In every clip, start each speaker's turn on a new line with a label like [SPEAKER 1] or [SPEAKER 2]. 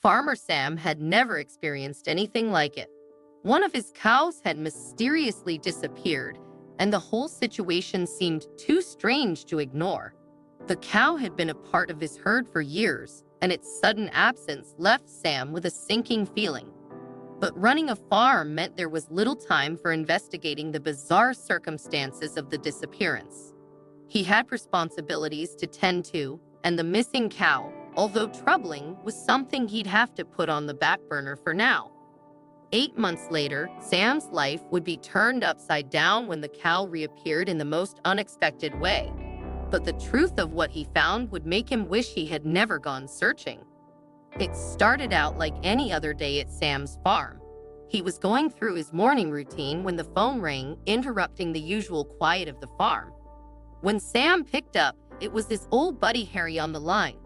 [SPEAKER 1] Farmer Sam had never experienced anything like it. One of his cows had mysteriously disappeared, and the whole situation seemed too strange to ignore. The cow had been a part of his herd for years, and its sudden absence left Sam with a sinking feeling. But running a farm meant there was little time for investigating the bizarre circumstances of the disappearance. He had responsibilities to tend to, and the missing cow, although troubling, was something he'd have to put on the back burner for now. 8 months later, Sam's life would be turned upside down when the cow reappeared in the most unexpected way. But the truth of what he found would make him wish he had never gone searching. It started out like any other day at Sam's farm. He was going through his morning routine when the phone rang, interrupting the usual quiet of the farm. When Sam picked up, it was his old buddy Harry on the line.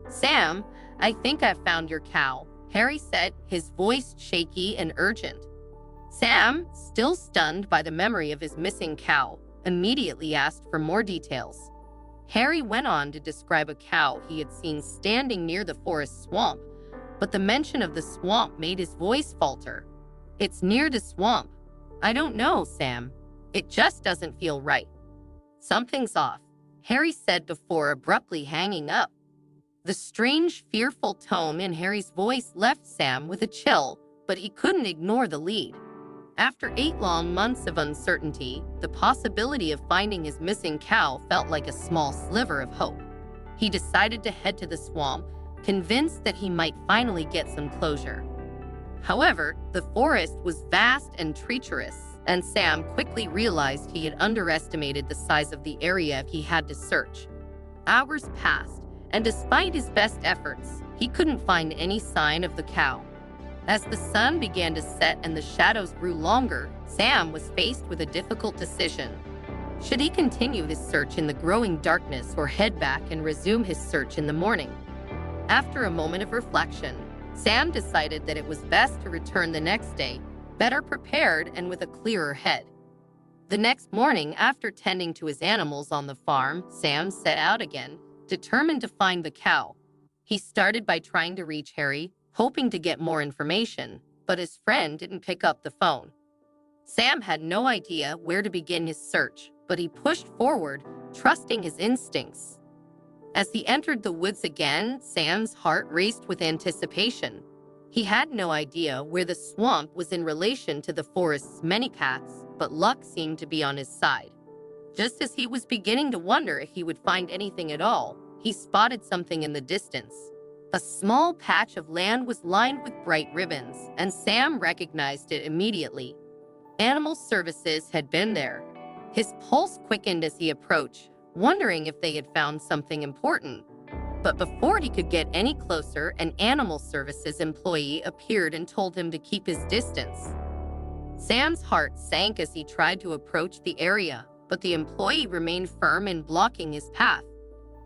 [SPEAKER 1] "Sam, I think I've found your cow," Harry said, his voice shaky and urgent. Sam, still stunned by the memory of his missing cow, immediately asked for more details. Harry went on to describe a cow he had seen standing near the forest swamp, but the mention of the swamp made his voice falter. "It's near the swamp. I don't know, Sam. It just doesn't feel right." "Something's off," Harry said before abruptly hanging up. The strange, fearful tone in Harry's voice left Sam with a chill, but he couldn't ignore the lead. After 8 long months of uncertainty, the possibility of finding his missing cow felt like a small sliver of hope. He decided to head to the swamp, convinced that he might finally get some closure. However, the forest was vast and treacherous, and Sam quickly realized he had underestimated the size of the area he had to search. Hours passed, and despite his best efforts, he couldn't find any sign of the cow. As the sun began to set and the shadows grew longer, Sam was faced with a difficult decision. Should he continue his search in the growing darkness or head back and resume his search in the morning? After a moment of reflection, Sam decided that it was best to return the next day, better prepared and with a clearer head. The next morning, after tending to his animals on the farm, Sam set out again, determined to find the cow. He started by trying to reach Harry, hoping to get more information, but his friend didn't pick up the phone. Sam had no idea where to begin his search, but he pushed forward, trusting his instincts. As he entered the woods again, Sam's heart raced with anticipation. He had no idea where the swamp was in relation to the forest's many paths, but luck seemed to be on his side. Just as he was beginning to wonder if he would find anything at all, he spotted something in the distance. A small patch of land was lined with bright ribbons, and Sam recognized it immediately. Animal Services had been there. His pulse quickened as he approached, wondering if they had found something important. But before he could get any closer, an Animal Services employee appeared and told him to keep his distance. Sam's heart sank as he tried to approach the area, but the employee remained firm in blocking his path.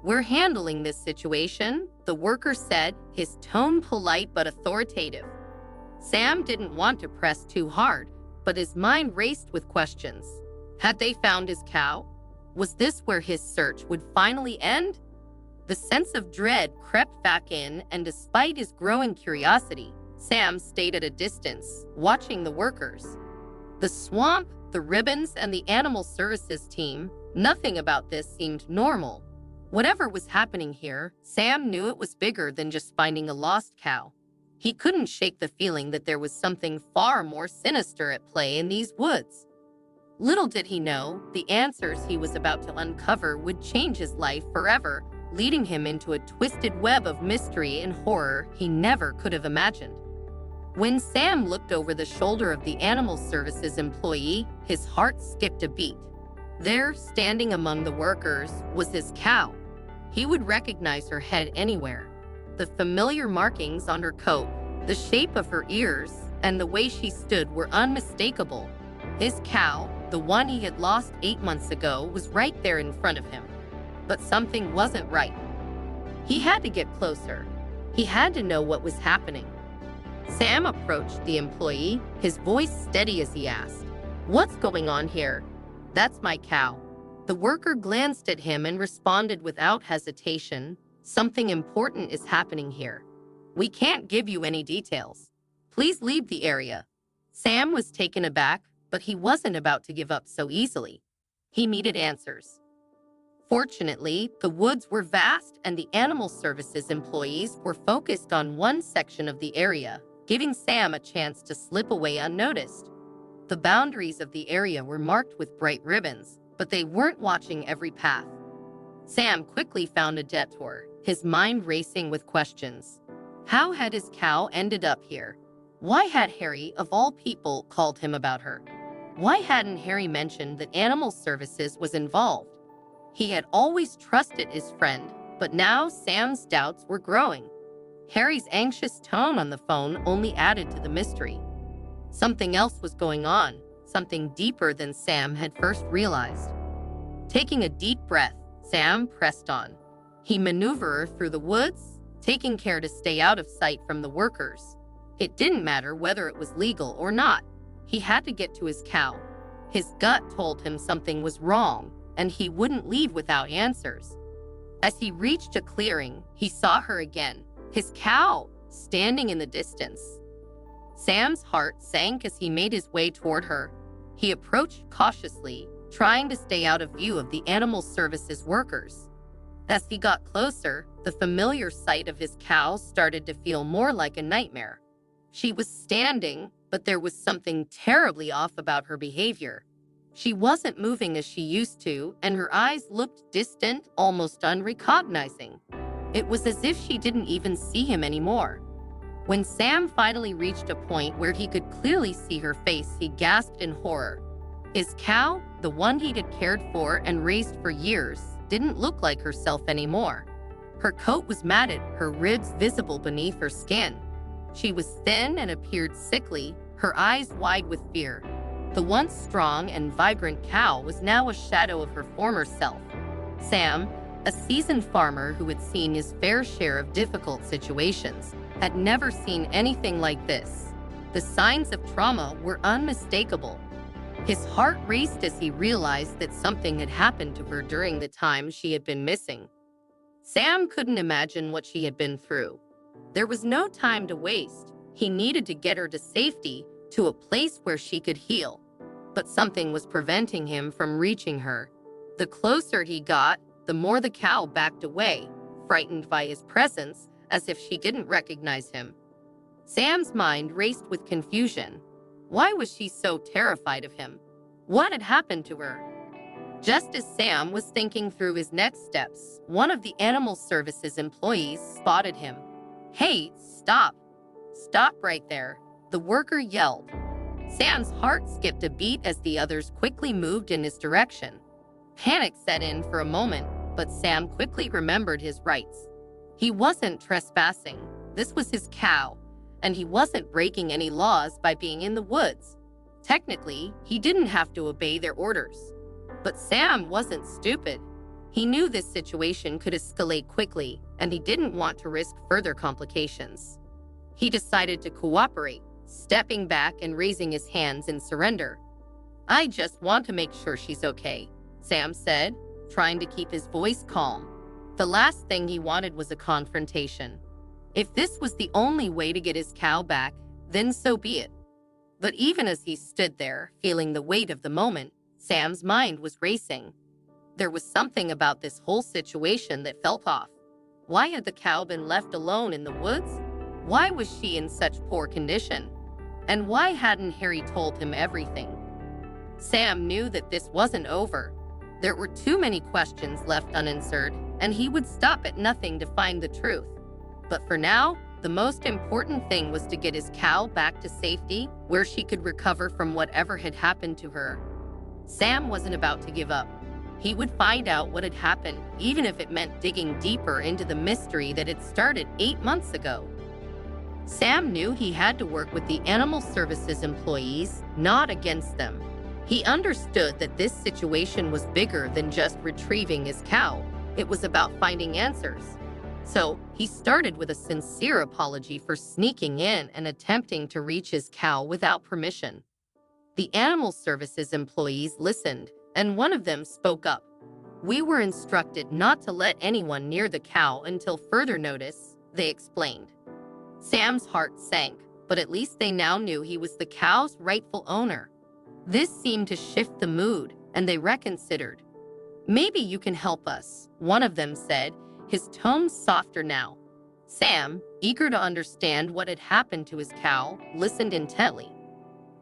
[SPEAKER 1] "We're handling this situation," the worker said, his tone polite but authoritative. Sam didn't want to press too hard, but his mind raced with questions. Had they found his cow? Was this where his search would finally end? The sense of dread crept back in, and despite his growing curiosity, Sam stayed at a distance, watching the workers. The swamp, the ribbons, and the Animal Services team, nothing about this seemed normal. Whatever was happening here, Sam knew it was bigger than just finding a lost cow. He couldn't shake the feeling that there was something far more sinister at play in these woods. Little did he know, the answers he was about to uncover would change his life forever, leading him into a twisted web of mystery and horror he never could have imagined. When Sam looked over the shoulder of the Animal Services employee, his heart skipped a beat. There, standing among the workers, was his cow. He would recognize her head anywhere. The familiar markings on her coat, the shape of her ears, and the way she stood were unmistakable. His cow, the one he had lost 8 months ago, was right there in front of him. But something wasn't right. He had to get closer. He had to know what was happening. Sam approached the employee, his voice steady as he asked, "What's going on here?" "That's my cow." The worker glanced at him and responded without hesitation, "Something important is happening here." We can't give you any details. Please leave the area. Sam was taken aback, but he wasn't about to give up so easily. He needed answers. Fortunately, the woods were vast and the animal services employees were focused on one section of the area, giving Sam a chance to slip away unnoticed. The boundaries of the area were marked with bright ribbons, but they weren't watching every path. Sam quickly found a detour, his mind racing with questions. How had his cow ended up here? Why had Harry, of all people, called him about her? Why hadn't Harry mentioned that animal services was involved? He had always trusted his friend, but now Sam's doubts were growing. Harry's anxious tone on the phone only added to the mystery. Something else was going on, something deeper than Sam had first realized. Taking a deep breath, Sam pressed on. He maneuvered through the woods, taking care to stay out of sight from the workers. It didn't matter whether it was legal or not. He had to get to his cow. His gut told him something was wrong, and he wouldn't leave without answers. As he reached a clearing, he saw her again, his cow, standing in the distance. Sam's heart sank as he made his way toward her. He approached cautiously, trying to stay out of view of the animal services workers. As he got closer, the familiar sight of his cow started to feel more like a nightmare. She was standing, but there was something terribly off about her behavior. She wasn't moving as she used to, and her eyes looked distant, almost unrecognizing. It was as if she didn't even see him anymore. When Sam finally reached a point where he could clearly see her face, he gasped in horror. His cow, the one he had cared for and raised for years, didn't look like herself anymore. Her coat was matted, her ribs visible beneath her skin. She was thin and appeared sickly, her eyes wide with fear. The once strong and vibrant cow was now a shadow of her former self. Sam, a seasoned farmer who had seen his fair share of difficult situations, had never seen anything like this. The signs of trauma were unmistakable. His heart raced as he realized that something had happened to her during the time she had been missing. Sam couldn't imagine what she had been through. There was no time to waste. He needed to get her to safety, to a place where she could heal. But something was preventing him from reaching her. The closer he got, the more the cow backed away, frightened by his presence, as if she didn't recognize him. Sam's mind raced with confusion. Why was she so terrified of him? What had happened to her? Just as Sam was thinking through his next steps, one of the animal services employees spotted him. "Hey, stop! Stop right there!" the worker yelled. Sam's heart skipped a beat as the others quickly moved in his direction. Panic set in for a moment, but Sam quickly remembered his rights. He wasn't trespassing. This was his cow, and he wasn't breaking any laws by being in the woods. Technically, he didn't have to obey their orders. But Sam wasn't stupid. He knew this situation could escalate quickly, and he didn't want to risk further complications. He decided to cooperate, stepping back and raising his hands in surrender. "I just want to make sure she's okay," Sam said, trying to keep his voice calm. The last thing he wanted was a confrontation. If this was the only way to get his cow back, then so be it. But even as he stood there, feeling the weight of the moment, Sam's mind was racing. There was something about this whole situation that felt off. Why had the cow been left alone in the woods? Why was she in such poor condition? And why hadn't Harry told him everything? Sam knew that this wasn't over. There were too many questions left unanswered, and he would stop at nothing to find the truth. But for now, the most important thing was to get his cow back to safety, where she could recover from whatever had happened to her. Sam wasn't about to give up. He would find out what had happened, even if it meant digging deeper into the mystery that had started 8 months ago. Sam knew he had to work with the animal services employees, not against them. He understood that this situation was bigger than just retrieving his cow. It was about finding answers. So he started with a sincere apology for sneaking in and attempting to reach his cow without permission. The animal services employees listened, and one of them spoke up. "We were instructed not to let anyone near the cow until further notice," they explained. Sam's heart sank, but at least they now knew he was the cow's rightful owner. This seemed to shift the mood, and they reconsidered. "Maybe you can help us," one of them said, his tone softer now. Sam, eager to understand what had happened to his cow, listened intently.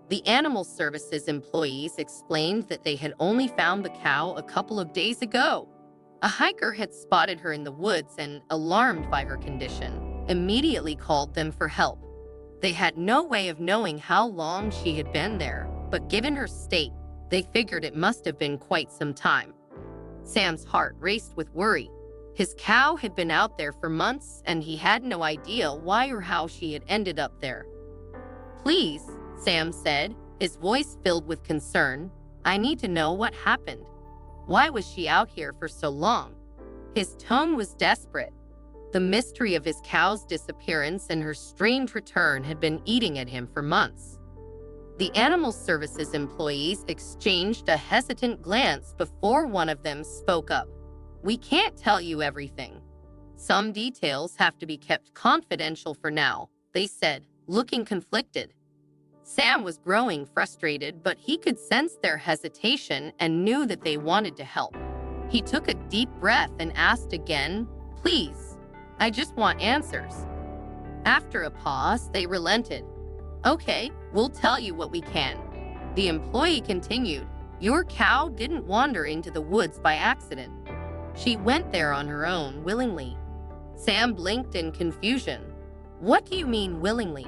[SPEAKER 1] The animal services employees explained that they had only found the cow a couple of days ago. A hiker had spotted her in the woods and, alarmed by her condition, immediately called them for help. They had no way of knowing how long she had been there, but given her state, they figured it must have been quite some time. Sam's heart raced with worry. His cow had been out there for months, and he had no idea why or how she had ended up there. "Please," Sam said, his voice filled with concern, "I need to know what happened. Why was she out here for so long?" His tone was desperate. The mystery of his cow's disappearance and her strange return had been eating at him for months. The animal services employees exchanged a hesitant glance before one of them spoke up. "We can't tell you everything. Some details have to be kept confidential for now," they said, looking conflicted. Sam was growing frustrated, but he could sense their hesitation and knew that they wanted to help. He took a deep breath and asked again, "Please, I just want answers." After a pause, they relented. "Okay, we'll tell you what we can." The employee continued, "Your cow didn't wander into the woods by accident. She went there on her own, willingly." Sam blinked in confusion. "What do you mean, willingly?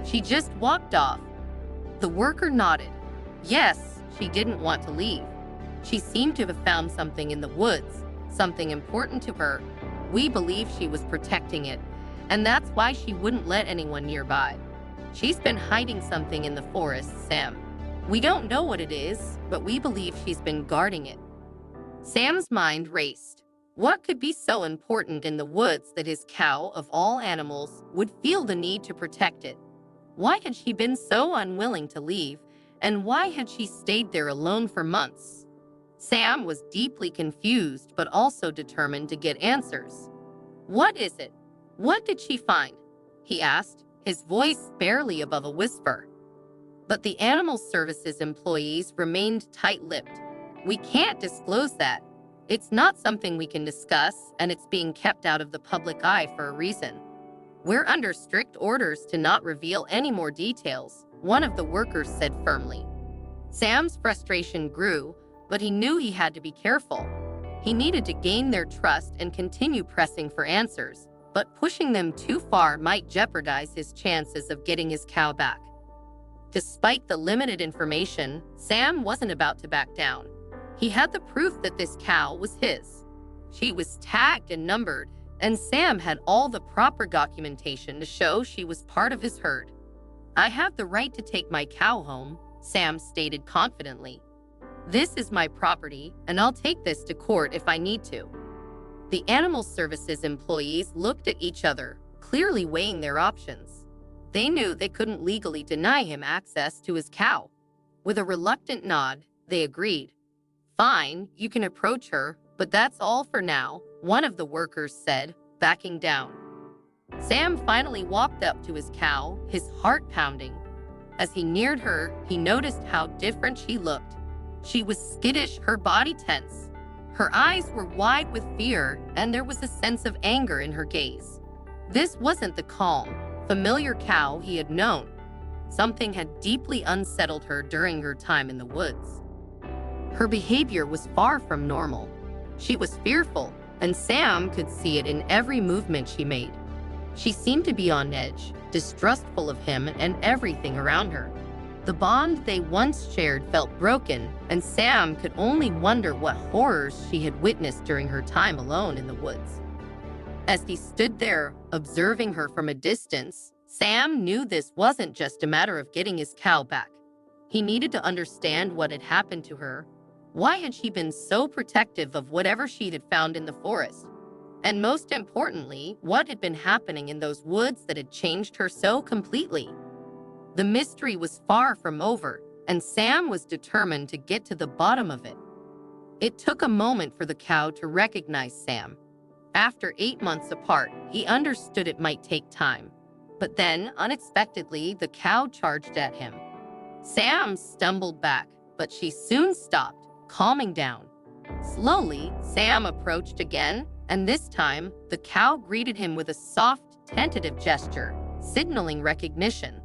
[SPEAKER 1] She just walked off." The worker nodded. "Yes, she didn't want to leave. She seemed to have found something in the woods, something important to her. We believe she was protecting it, and that's why she wouldn't let anyone nearby. She's been hiding something in the forest, Sam. We don't know what it is, but we believe she's been guarding it." Sam's mind raced. What could be so important in the woods that his cow, of all animals, would feel the need to protect it? Why had she been so unwilling to leave, and why had she stayed there alone for months? Sam was deeply confused, but also determined to get answers. "What is it? What did she find?" he asked, his voice barely above a whisper. But the animal services employees remained tight-lipped. "We can't disclose that. It's not something we can discuss, and it's being kept out of the public eye for a reason. We're under strict orders to not reveal any more details," one of the workers said firmly. Sam's frustration grew, but he knew he had to be careful. He needed to gain their trust and continue pressing for answers, but pushing them too far might jeopardize his chances of getting his cow back. Despite the limited information, Sam wasn't about to back down. He had the proof that this cow was his. She was tagged and numbered, and Sam had all the proper documentation to show she was part of his herd. "I have the right to take my cow home," Sam stated confidently. "This is my property, and I'll take this to court if I need to." The animal services employees looked at each other, clearly weighing their options. They knew they couldn't legally deny him access to his cow. With a reluctant nod, they agreed. "Fine, you can approach her, but that's all for now," one of the workers said, backing down. Sam finally walked up to his cow, his heart pounding. As he neared her, he noticed how different she looked. She was skittish, her body tense. Her eyes were wide with fear, and there was a sense of anger in her gaze. This wasn't the calm, familiar cow he had known. Something had deeply unsettled her during her time in the woods. Her behavior was far from normal. She was fearful, and Sam could see it in every movement she made. She seemed to be on edge, distrustful of him and everything around her. The bond they once shared felt broken, and Sam could only wonder what horrors she had witnessed during her time alone in the woods. As he stood there, observing her from a distance, Sam knew this wasn't just a matter of getting his cow back. He needed to understand what had happened to her. Why had she been so protective of whatever she had found in the forest? And most importantly, what had been happening in those woods that had changed her so completely? The mystery was far from over, and Sam was determined to get to the bottom of it. It took a moment for the cow to recognize Sam. After 8 months apart, he understood it might take time. But then, unexpectedly, the cow charged at him. Sam stumbled back, but she soon stopped, calming down. Slowly, Sam approached again, and this time, the cow greeted him with a soft, tentative gesture, signaling recognition.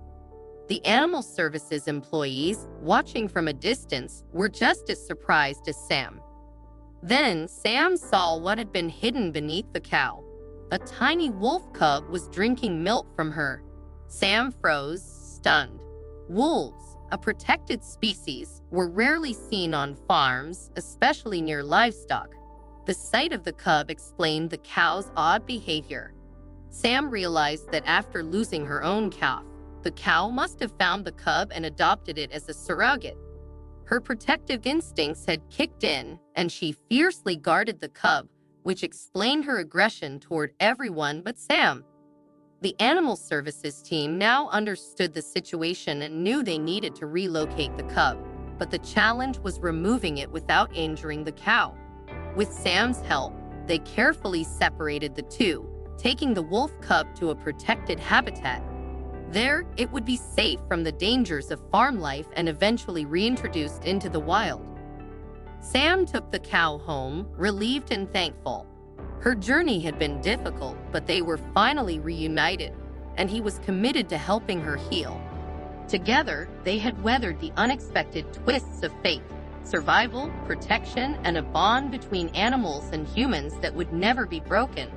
[SPEAKER 1] The animal services employees, watching from a distance, were just as surprised as Sam. Then, Sam saw what had been hidden beneath the cow. A tiny wolf cub was drinking milk from her. Sam froze, stunned. Wolves, a protected species, were rarely seen on farms, especially near livestock. The sight of the cub explained the cow's odd behavior. Sam realized that after losing her own calf, the cow must have found the cub and adopted it as a surrogate. Her protective instincts had kicked in, and she fiercely guarded the cub, which explained her aggression toward everyone but Sam. The animal services team now understood the situation and knew they needed to relocate the cub, but the challenge was removing it without injuring the cow. With Sam's help, they carefully separated the two, taking the wolf cub to a protected habitat. There, it would be safe from the dangers of farm life and eventually reintroduced into the wild. Sam took the cow home, relieved and thankful. Her journey had been difficult, but they were finally reunited, and he was committed to helping her heal. Together, they had weathered the unexpected twists of fate, survival, protection, and a bond between animals and humans that would never be broken.